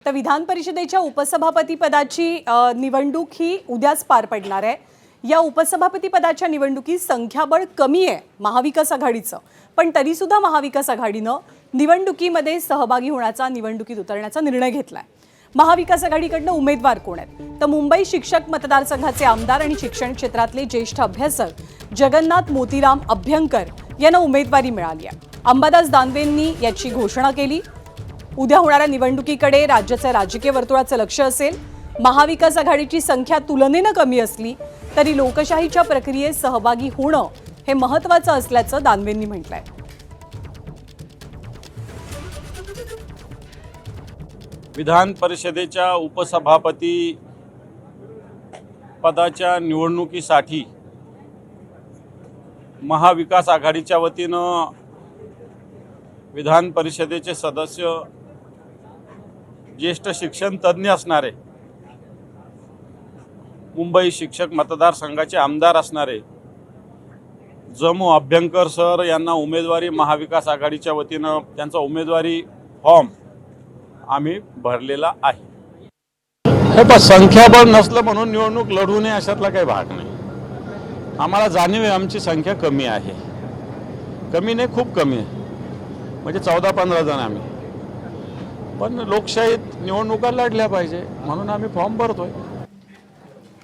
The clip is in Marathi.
तर विधान परिषदेच्या उपसभापती पदाची निवडणूक ही उद्याच पार पडणार आहे। या उपसभापती पदाच्या निवडणुकीत संख्याबळ कमी आहे महाविकास आघाडीचं, पण तरी सुद्धा महाविकास आघाडीनं निवडणुकीमध्ये सहभागी होण्याचा, निवडणुकीत उतरण्याचा निर्णय घेतलाय। महाविकास आघाडीकडनं उमेदवार कोण आहेत? तर मुंबई शिक्षक मतदारसंघाचे आमदार आणि शिक्षण क्षेत्रातले ज्येष्ठ अभ्यासक जगन्नाथ मोतीराम अभ्यंकर यांना उमेदवारी मिळाली आहे। अंबादास दानवेंनी याची घोषणा केली। उद्या होणाऱ्या निवडणुकीकडे राज्याच्या राजकीय वर्तुळाचं लक्ष असेल। महाविकास आघाडीची संख्या तुलनेने कमी असली तरी लोकशाहीच्या प्रक्रियेत सहभागी होणं हे महत्त्वाचं असल्याचं दानवेंनी म्हटलंय। विधान परिषदेच्या उपसभापती पदाच्या निवडणुकीसाठी महाविकास आघाडीच्या वतीनं विधान परिषदेचे सदस्य, ज्येष्ठ शिक्षण तज्ञ असणारे, मुंबई शिक्षक मतदारसंघाचे आमदार असणारे जमू अभ्यंकर सर यांना उमेदवारी महाविकास आघाडीच्या वतीनं त्यांचा उमेदवारी फॉर्म आम्ही भरलेला आहे। हे पण संख्याबळ नसलं म्हणून निवडणूक लढू नये अशातला काही भाग नाही। आम्हाला जाणीव आहे आमची संख्या कमी आहे, कमी नाही खूप कमी आहे, म्हणजे 14-15 जण आम्ही, पण लोकशाहीत निवडणुका लढल्या पाहिजे म्हणून आम्ही फॉर्म भरतोय।